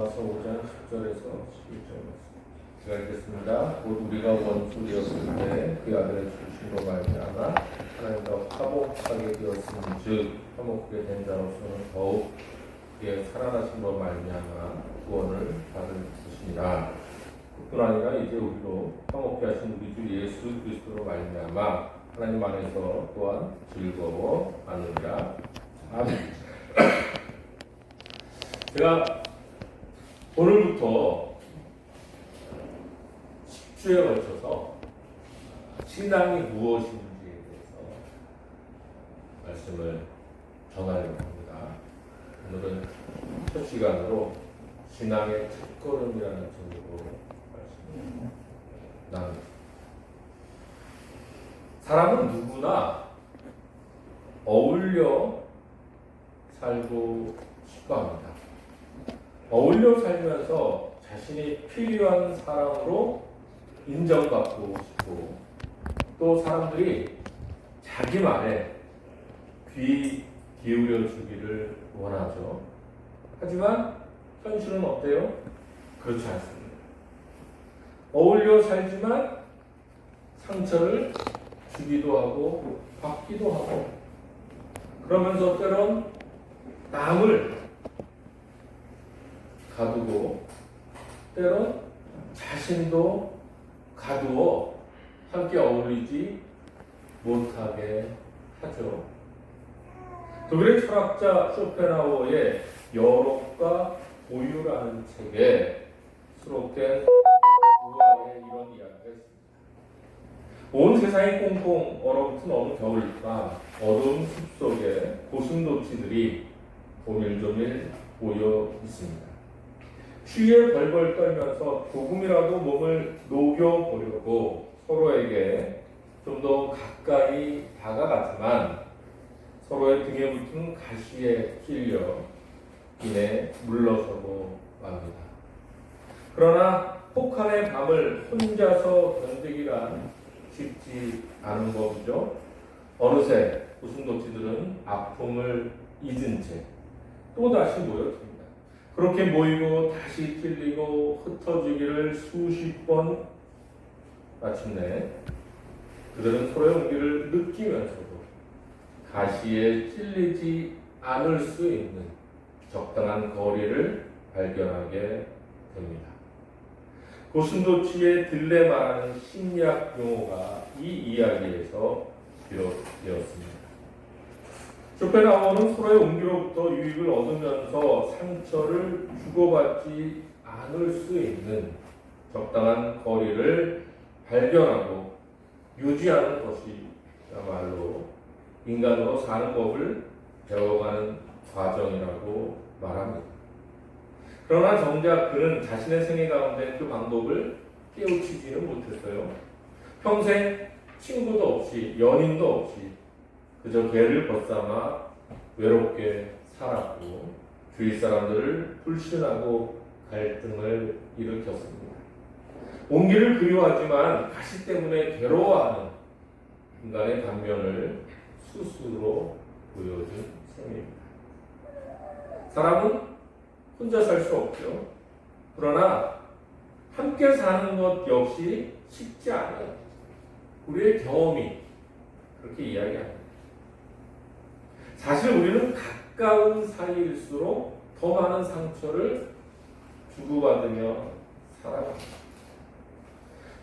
와서 5장 10절에서 11절 제가 읽겠습니다. 곧 우리가 원수 되었을 때 그 아들의 죽으심으로 말미암아 하나님과 화목하게 되었음즉 화목하게 된 자로서는 더욱 그의 살아나심으로 말미암아 구원을 받을 것입니다. 뿐 아니라 이제 우리로 화목케 하신 우리 주 예수 그리스도로 말미암아 하나님 안에서 또한 즐거워하느니라. 아멘. 제가 오늘부터 10주에 걸쳐서 신앙이 무엇인지에 대해서 말씀을 전하려고 합니다. 오늘은 첫 시간으로 신앙의 첫걸음이라는 제목으로 말씀을 나누겠습니다. 사람은 누구나 어울려 살고 싶어 합니다. 어울려 살면서 자신이 필요한 사람으로 인정받고 싶고 또 사람들이 자기 말에 귀 기울여 주기를 원하죠. 하지만 현실은 어때요? 그렇지 않습니다. 어울려 살지만 상처를 주기도 하고 받기도 하고 그러면서 때론 남을 가두고 때론 자신도 가두어 함께 어울리지 못하게 하죠. 독일의 철학자 쇼펜하우어의 여록과 고유라는 책에 수록된 우화의 이런 이야기가 있습니다. 온 세상이 꽁꽁 얼어붙은 어느 겨울밤 어두운 숲속에 고슴도치들이 조밀조밀 모여 있습니다. 추위에 벌벌 떨면서 조금이라도 몸을 녹여보려고 서로에게 좀 더 가까이 다가갔지만 서로의 등에 붙은 가시에 찔려 이내 물러서고 맙니다. 그러나 혹한의 밤을 혼자서 견디기란 쉽지 않은 법이죠. 어느새 고슴도치들은 아픔을 잊은 채 또다시 모였습니다. 그렇게 모이고 다시 찔리고 흩어지기를 수십 번 마침내 그들은 서로의 온기를 느끼면서도 가시에 찔리지 않을 수 있는 적당한 거리를 발견하게 됩니다. 고슴도치의 딜레마라는 심리학 용어가 이 이야기에서 비롯되었습니다. 쇼펜하우어는 서로의 온기로부터 유익을 얻으면서 상처를 주고받지 않을 수 있는 적당한 거리를 발견하고 유지하는 것이야말로 인간으로 사는 법을 배워가는 과정이라고 말합니다. 그러나 정작 그는 자신의 생애 가운데 그 방법을 깨우치지는 못했어요. 평생 친구도 없이 연인도 없이 그저 개를 벗삼아 외롭게 살았고 주위 사람들을 불신하고 갈등을 일으켰습니다. 온기를 그리워하지만 가시 때문에 괴로워하는 인간의 단면을 스스로 보여준 셈입니다. 사람은 혼자 살 수 없죠. 그러나 함께 사는 것 역시 쉽지 않아요. 우리의 경험이 그렇게 이야기합니다. 사실 우리는 가까운 사이일수록 더 많은 상처를 주고받으며 살아갑니다.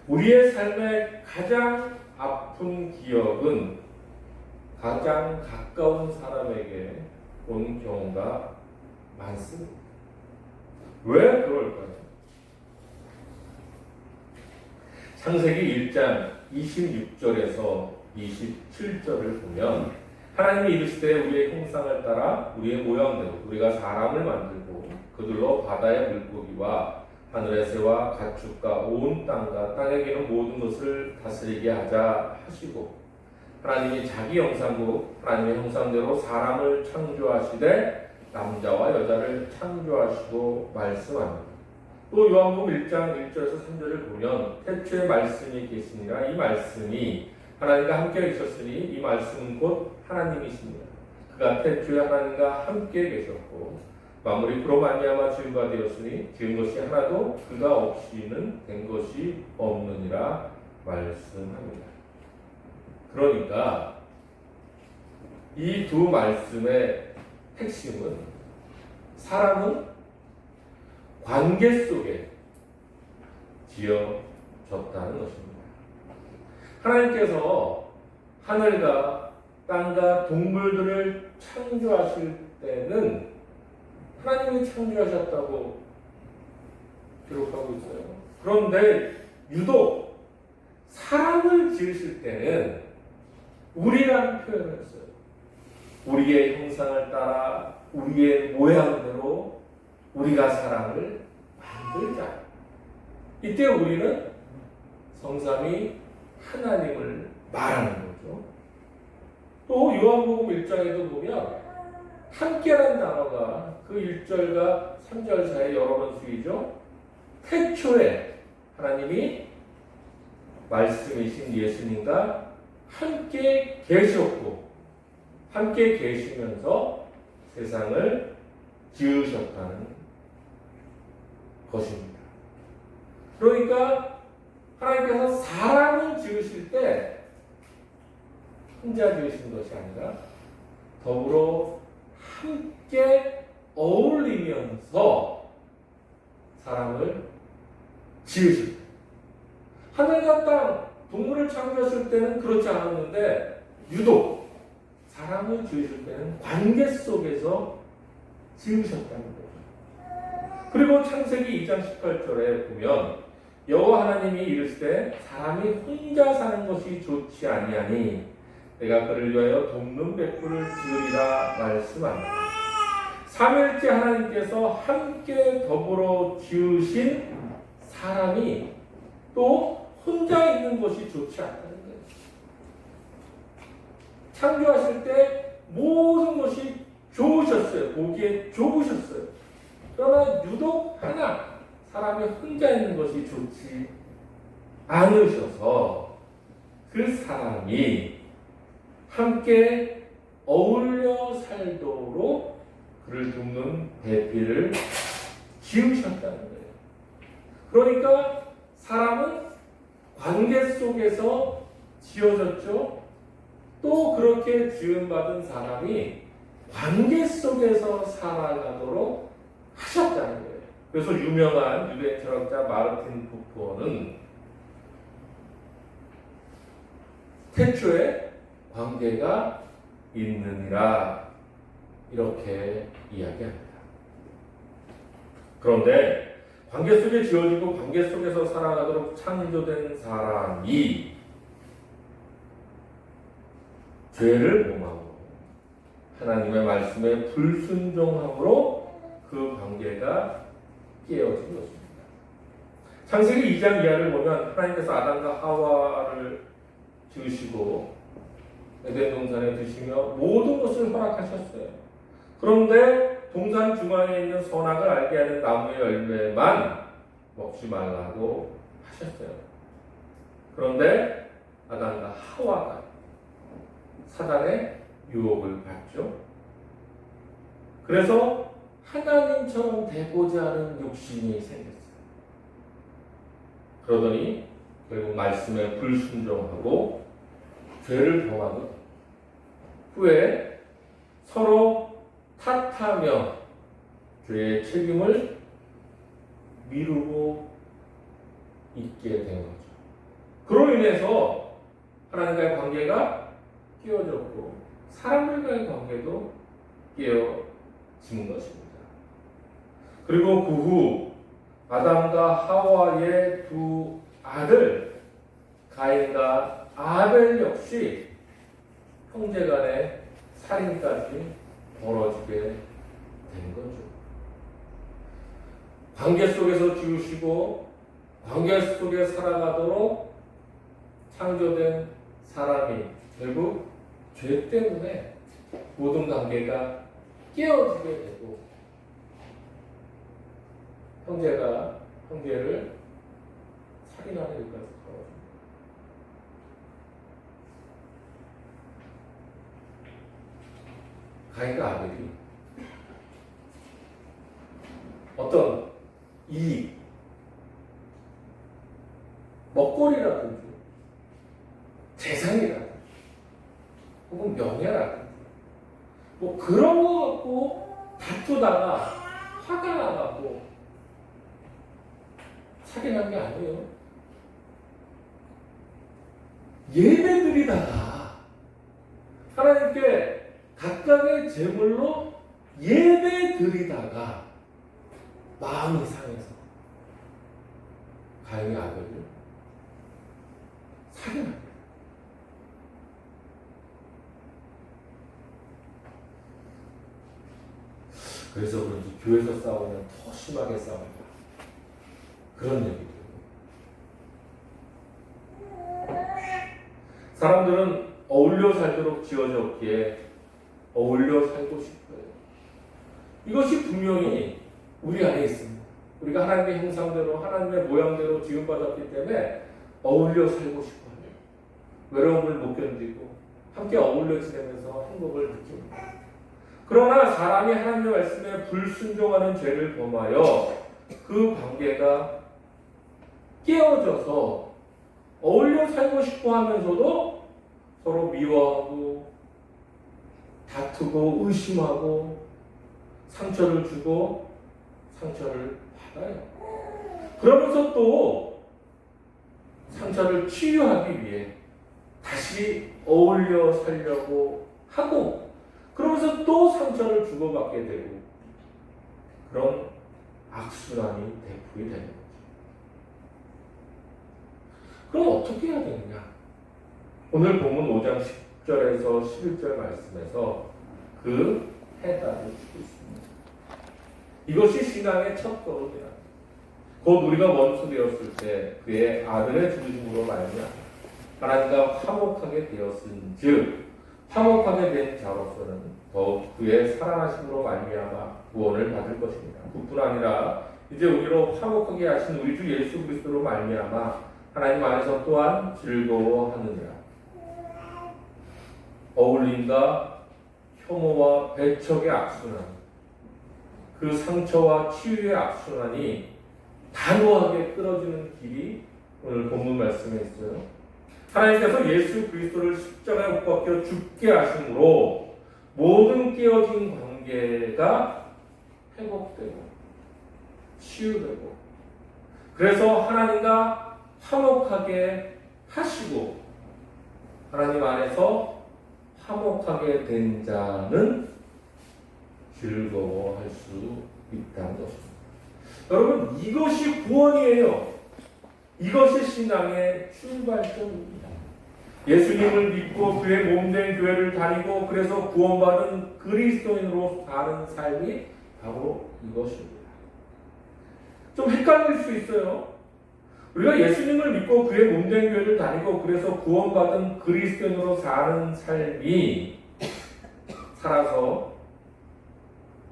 우리의 삶의 가장 아픈 기억은 가장 가까운 사람에게 온 경우가 많습니다. 왜 그럴까요? 창세기 1장 26절에서 27절을 보면 하나님이 이르시되 우리의 형상을 따라 우리의 모양대로 우리가 사람을 만들고 그들로 바다의 물고기와 하늘의 새와 가축과 온 땅과 땅에 기는 모든 것을 다스리게 하자 하시고 하나님이 자기 형상으로 하나님의 형상대로 사람을 창조하시되 남자와 여자를 창조하시고 말씀합니다. 또 요한복음 1장 1절에서 3절을 보면 태초에 말씀이 계시니라 이 말씀이 하나님과 함께 계셨으니 이 말씀은 곧 하나님이십니다. 그가 태초에 하나님과 함께 계셨고 만물이 그로 말미암아 지은 바 되었으니 지은 것이 하나도 그가 없이는 된 것이 없느니라 말씀합니다. 그러니까 이 두 말씀의 핵심은 사람은 관계 속에 지어졌다는 것입니다. 하나님께서 하늘과 땅과 동물들을 창조하실 때는 하나님이 창조하셨다고 기록하고 있어요. 그런데 유독 사람을 지으실 때는 우리라는 표현을 했어요. 우리의 형상을 따라 우리의 모양대로 우리가 사람을 만들자. 이때 우리는 성삼위 하나님을 말하는 거죠. 또 요한복음 1장에도 보면 함께라는 단어가 그 1절과 3절 사이에 여러 번 쓰이죠. 태초에 하나님이 말씀이신 예수님과 함께 계셨고 함께 계시면서 세상을 지으셨다는 것입니다. 그러니까 하나님께서 사람을 지으실 때 혼자 지으신 것이 아니라 더불어 함께 어울리면서 사람을 지으십니다. 하늘과 땅, 동물을 창조하실 때는 그렇지 않았는데 유독 사람을 지으실 때는 관계 속에서 지으셨다는 거죠. 그리고 창세기 2장 18절에 보면 여호와 하나님이 이르시되 사람이 혼자 사는 것이 좋지 아니하니 내가 그를 위하여 돕는 벽돌을 지으리라 말씀합니다. 삼위일체 하나님께서 함께 더불어 지으신 사람이 또 혼자 있는 것이 좋지 않다는 거예요. 창조하실 때 모든 것이 좋으셨어요. 보기에 좋으셨어요. 그러나 유독 하나 사람이 혼자 있는 것이 좋지 않으셔서 그 사람이 함께 어울려 살도록 그를 돕는 배필을 지으셨다는 거예요. 그러니까 사람은 관계 속에서 지어졌죠. 또 그렇게 지음받은 사람이 관계 속에서 살아가도록 하셨다는 거예요. 그래서 유명한 유대 철학자 마르틴 부퍼는 태초에 관계가 있느니라 이렇게 이야기합니다. 그런데 관계 속에 지어지고 관계 속에서 살아가도록 창조된 사람이 죄를 범하고 하나님의 말씀에 불순종함으로 그 관계가 깨어진 것입니다. 창세기 2장 이하를 보면 하나님께서 아담과 하와를 지으시고 에덴 동산에 두시며 모든 것을 허락하셨어요. 그런데 동산 중앙에 있는 선악을 알게 하는 나무의 열매만 먹지 말라고 하셨어요. 그런데 아담과 하와가 사단의 유혹을 받죠. 그래서 하나님처럼 되고자 하는 욕심이 생겼어요. 그러더니 결국 말씀에 불순종하고 죄를 범하고 후에 서로 탓하며 죄의 책임을 미루고 있게 된 거죠. 그로 인해서 하나님과의 관계가 깨어졌고 사람들과의 관계도 깨어진 것입니다. 그리고 그 후 아담과 하와의 두 아들 가인과 아벨 역시 형제간의 살인까지 벌어지게 된 거죠. 관계 속에서 지으시고 관계 속에 살아가도록 창조된 사람이 결국 죄 때문에 모든 관계가 깨어지게 되고 형제가 형제를 살인하는 일까지 벌어집니다. 가인과 아벨이 어떤 이익, 먹거리라든지 재산이라든지 혹은 명예라든지 뭐 그런 거 갖고 다투다가 화가 나가고 사귀는 게 아니에요. 예배드리다가 하나님께 각각의 제물로 예배드리다가 마음이 상해서 가인이 아벨을 사귀는 거예요. 그래서 그런지 교회에서 싸우면 더 심하게 싸운다. 그런 얘기죠. 사람들은 어울려 살도록 지어졌기에 어울려 살고 싶어요. 이것이 분명히 우리 안에 있습니다. 우리가 하나님의 형상대로 하나님의 모양대로 지음받았기 때문에 어울려 살고 싶어요. 외로움을 못 견디고 함께 어울려 지내면서 행복을 느낍니다. 그러나 사람이 하나님의 말씀에 불순종하는 죄를 범하여 그 관계가 깨어져서 어울려 살고 싶어 하면서도 서로 미워하고 다투고 의심하고 상처를 주고 상처를 받아요. 그러면서 또 상처를 치유하기 위해 다시 어울려 살려고 하고 그러면서 또 상처를 주고받게 되고 그런 악순환이 대풀이 되는 거죠. 그럼 어떻게 해야 되느냐? 오늘 본문 5장 10절에서 11절 말씀에서 그 해답을 주고 있습니다. 이것이 신앙의 첫 걸음이라. 곧 우리가 원수 되었을 때 그의 아들의 죽으심으로 말미암아 하나님과 화목하게 되었은즉 화목하게 된 자로서는 더욱 그의 살아나심으로 말미암아 구원을 받을 것입니다. 그뿐 아니라 이제 우리로 화목하게 하신 우리 주 예수 그리스도로 말미암아 하나님 안에서 또한 즐거워하느니라. 어울림과 혐오와 배척의 악순환, 그 상처와 치유의 악순환이 단호하게 끊어지는 길이 오늘 본문 말씀에 있어요. 하나님께서 예수 그리스도를 십자가에 못 박혀 죽게 하심으로 모든 깨어진 관계가 회복되고 치유되고 그래서 하나님과 화목하게 하시고 하나님 안에서 화목하게 된 자는 즐거워할 수 있다는 것입니다. 여러분 이것이 구원이에요. 이것이 신앙의 출발점입니다. 예수님을 믿고 그의 몸된 교회를 다니고 그래서 구원받은 그리스도인으로 사는 삶이 바로 이것입니다. 좀 헷갈릴 수 있어요. 우리가 예수님을 믿고 그의 몸된 교회를 다니고 그래서 구원받은 그리스도인으로 사는 삶이 살아서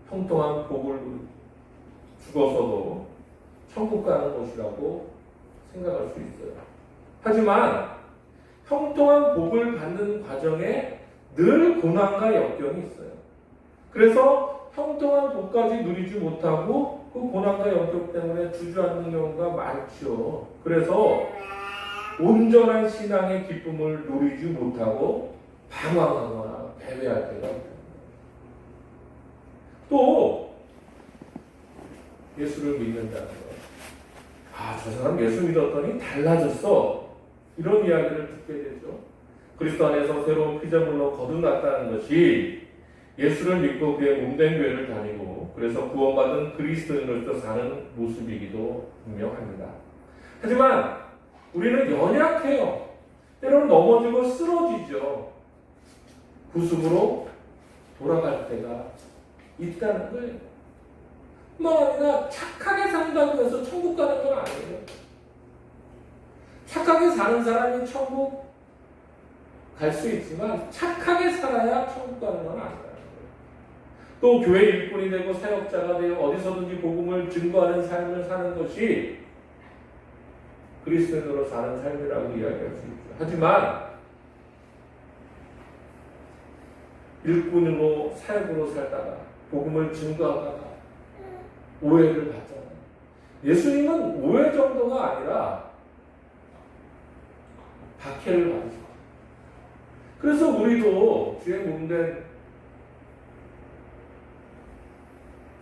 형통한 복을 죽어서도 천국 가는 것이라고 생각할 수 있어요. 하지만 형통한 복을 받는 과정에 늘 고난과 역경이 있어요. 그래서 형통한 복까지 누리지 못하고 그 고난과 역경 때문에 주저앉는 경우가 많죠. 그래서 온전한 신앙의 기쁨을 누리지 못하고 방황하거나 패배할 때가 있습니다. 또 예수를 믿는다는 것. 저 사람 예수 믿었더니 달라졌어. 이런 이야기를 듣게 되죠. 그리스도 안에서 새로운 피조물로 거듭났다는 것이 예수를 믿고 그의 몸된 교회를 다니고 그래서 구원받은 그리스도인으로서 사는 모습이기도 분명합니다. 하지만 우리는 연약해요. 때로는 넘어지고 쓰러지죠. 구습으로 돌아갈 때가 있다는 거예요. 아니라 착하게 산다고 해서 천국 가는 건 아니에요. 착하게 사는 사람이 천국 갈 수 있지만 착하게 살아야 천국 가는 건 아니라는 거예요. 또 교회 일꾼이 되고 사역자가 되어 어디서든지 복음을 증거하는 삶을 사는 것이 그리스도인으로 사는 삶이라고 이야기할 수 있죠. 하지만 일꾼으로 사역으로 살다가 복음을 증거하다가 오해를 받잖아요. 예수님은 오해 정도가 아니라 박해를 받으셨어요. 그래서 우리도 주의 몸된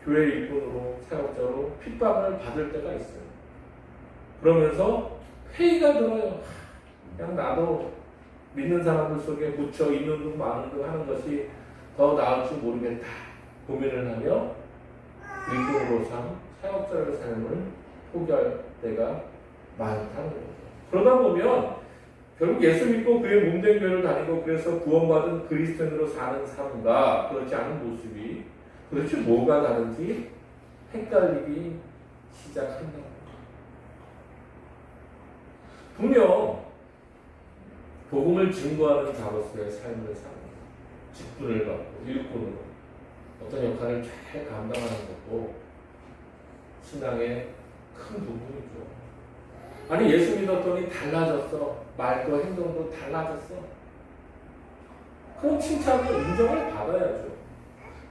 교회 일꾼으로 사역자로 핍박을 받을 때가 있어요. 그러면서 회의가 들어요. 그냥 나도 믿는 사람들 속에 묻혀 있는 둥 마는 둥 하는 것이 더 나을지 모르겠다 고민을 하며 일꾼으로 삼 사역자의 삶을 포기할 때가 많다는 거죠. 그러다 보면 결국 예수 믿고 그의 몸된 교회를 다니고 그래서 구원받은 그리스도인으로 사는 삶과 그렇지 않은 모습이 도대체 뭐가 다른지 헷갈리기 시작한다. 분명 복음을 증거하는 자로서의 삶을 사는 직분을 받고 일꾼으로 어떤 역할을 잘 감당하는 것도 신앙의 큰 부분이죠. 아니 예수 믿었더니 달라졌어. 말도 행동도 달라졌어. 그럼 칭찬을 인정을 받아야죠.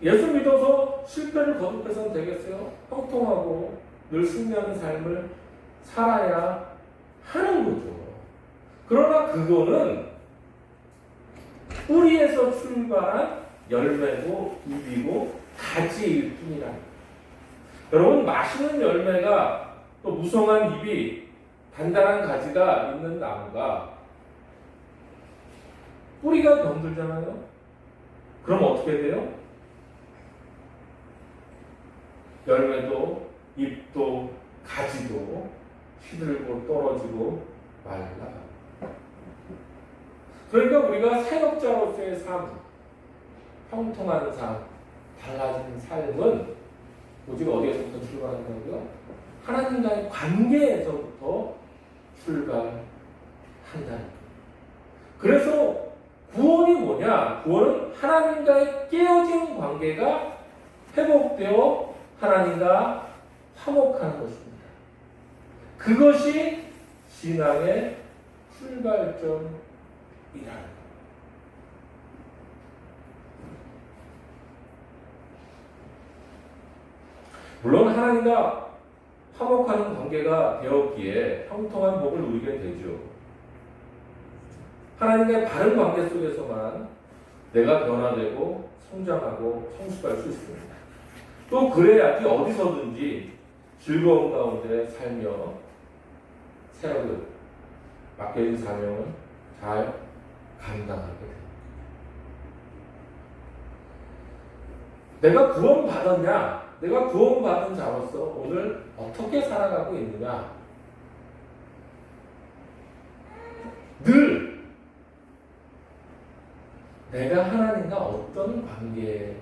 예수 믿어서 실패를 거듭해서는 되겠어요? 형통하고 늘 승리하는 삶을 살아야 하는 거죠. 그러나 그거는 뿌리에서 출발한 열매고 잎이고 가지일 뿐이라. 여러분 맛있는 열매가 또 무성한 잎이 단단한 가지가 있는 나무가 뿌리가 병들잖아요. 그럼 어떻게 돼요? 열매도 잎도 가지도 시들고 떨어지고 말라. 그러니까 우리가 사역자로서의 삶, 형통한 삶, 달라진 삶은 오직 어디에서부터 출발하는 거고요? 하나님과의 관계에서부터 출발한다는 거예요. 그래서 구원이 뭐냐? 구원은 하나님과의 깨어진 관계가 회복되어 하나님과 화목하는 것입니다. 그것이 신앙의 출발점이라는 거예요. 물론 하나님과 화목하는 관계가 되었기에 형통한 복을 누리게 되죠. 하나님과의 바른 관계 속에서만 내가 변화되고 성장하고 성숙할 수 있습니다. 또 그래야지 어디서든지 즐거운 가운데 살며 사역을 맡겨진 사명을 잘 감당하게 됩니다. 내가 구원받았냐? 내가 구원받은 자로서 오늘 어떻게 살아가고 있느냐? 늘 내가 하나님과 어떤 관계를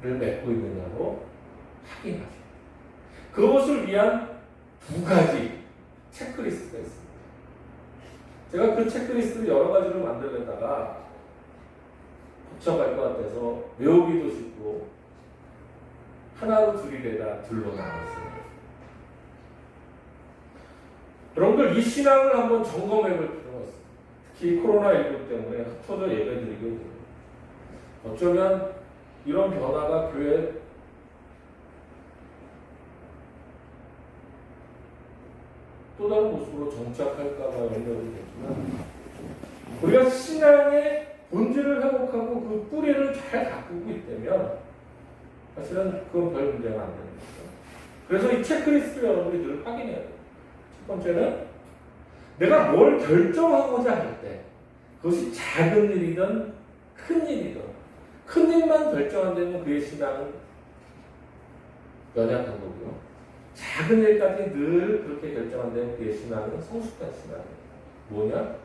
맺고 있느냐고 확인하죠. 그것을 위한 두 가지 체크리스트가 있습니다. 제가 그 체크리스트를 여러 가지로 만들려다가 복잡할 것 같아서 외우기도 쉽고 하나로 둘이 되다 둘로 나눴습니다. 여러분들 이 신앙을 한번 점검해 볼 필요가 있습니다. 특히 코로나19 때문에 흩어져 예배드리게 돼요. 어쩌면 이런 변화가 교회에 또 다른 모습으로 정착할까봐 염려도 되지만 우리가 신앙의 본질을 회복하고 그 뿌리를 잘 가꾸고 있다면 사실은 그건 별 문제가 안 되는 거죠. 그래서 이 체크리스트를 여러분이 늘 확인해야 돼요. 첫 번째는 내가 뭘 결정하고자 할 때 그것이 작은 일이든 큰 일이든 큰 일만 결정 안 되면 그의 신앙은 연약한 거고요. 작은 일까지 늘 그렇게 결정 안 되면 그의 신앙은 성숙한 신앙이에요. 뭐냐?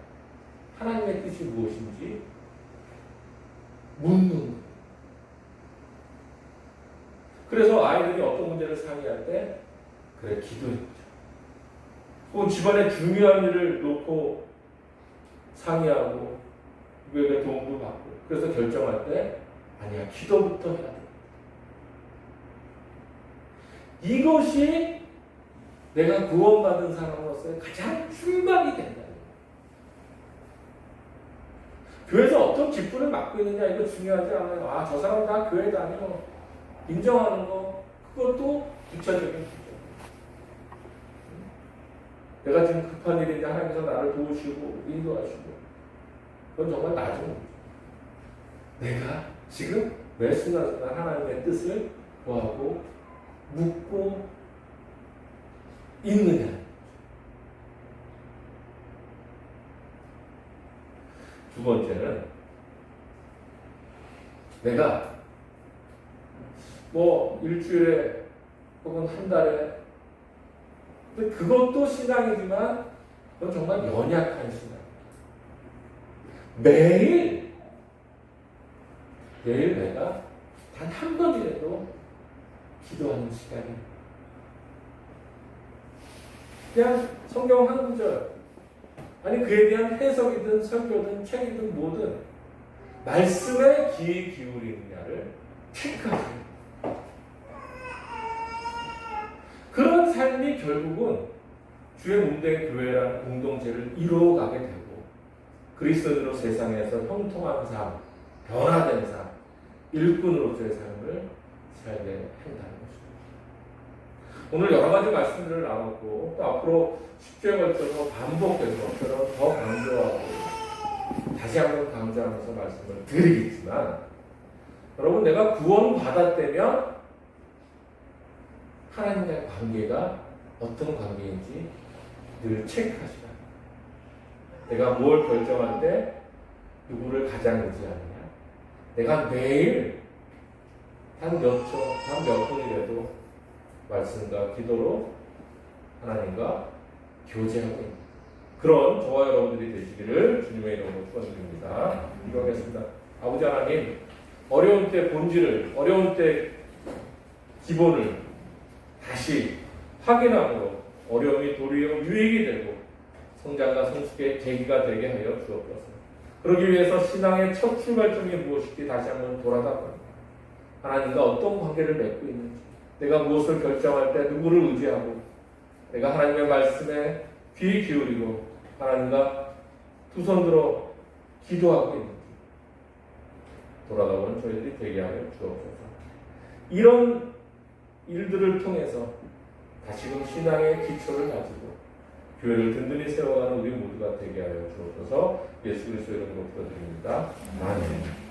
하나님의 뜻이 무엇인지 묻는 거예요. 그래서 아이들이 어떤 문제를 상의할 때 그래 기도해보자. 혹은 집안의 중요한 일을 놓고 상의하고 누구에게 도움도 받고 그래서 결정할 때 아니야 기도부터 해야 돼. 이것이 내가 구원받은 사람으로서의 가장 출발이 된다. 교회에서 어떤 직분을 맡고 있느냐 이거 중요하지 않아요. 아, 저 사람 다 교회 다녀 인정하는 거 그것도 부차적인 기도. 내가 지금 급한 일인데 하나님께서 나를 도우시고 인도하시고 그건 정말 나죠. 내가 지금 매 순간순간 하나님의 뜻을 구하고 묻고 있느냐. 두 번째는 내가 뭐 일주일에 혹은 한 달에 근데 그것도 신앙이지만 그건 정말 연약한 신앙. 매일 내가 단 한 번이라도 기도하는 시간이 그냥 성경 한 구절 아니 그에 대한 해석이든 설교든 책이든 뭐든 말씀에 귀 기울이느냐를 체크하세요. 그런 삶이 결국은 주의 몸된 교회라는 공동체를 이루어가게 되고 그리스도로 세상에서 형통한 삶, 변화된 삶, 일꾼으로서의 삶을 살게 한다는 것입니다. 오늘 여러 가지 말씀들을 나눴고 또 앞으로 10주에 걸쳐서 반복해서 저는 더 강조하고 다시 한번 강조하면서 말씀을 드리겠지만 여러분 내가 구원 받았다면 하나님과의 관계가 어떤 관계인지 늘 체크하시라. 내가 뭘 결정할 때 누구를 가장 의지하느냐. 내가 매일 단 몇 초, 단 몇 분이라도 말씀과 기도로 하나님과 교제하고 있는 그런 저와 여러분들이 되시기를 주님의 이름으로 축원드립니다. 기도하겠습니다. 아버지 하나님, 어려운 때 본질을, 어려운 때 기본을 다시 확인함으로 어려움이 도리어 유익이 되고 성장과 성숙의 계기가 되게 하여 주옵소서. 그러기 위해서 신앙의 첫 출발점이 무엇인지 다시 한번 돌아다보고 하나님과 어떤 관계를 맺고 있는지 내가 무엇을 결정할 때 누구를 의지하고 내가 하나님의 말씀에 귀 기울이고 하나님과 두 손 들어 기도하고 있는지 돌아다보는 저희들이 되게 하여 주옵소서. 이런 일들을 통해서 다시금 신앙의 기초를 가지고 교회를 든든히 세워가는 우리 모두가 되게 하여 주옵소서. 예수 그리스도 이름으로 기도드립니다. 아멘.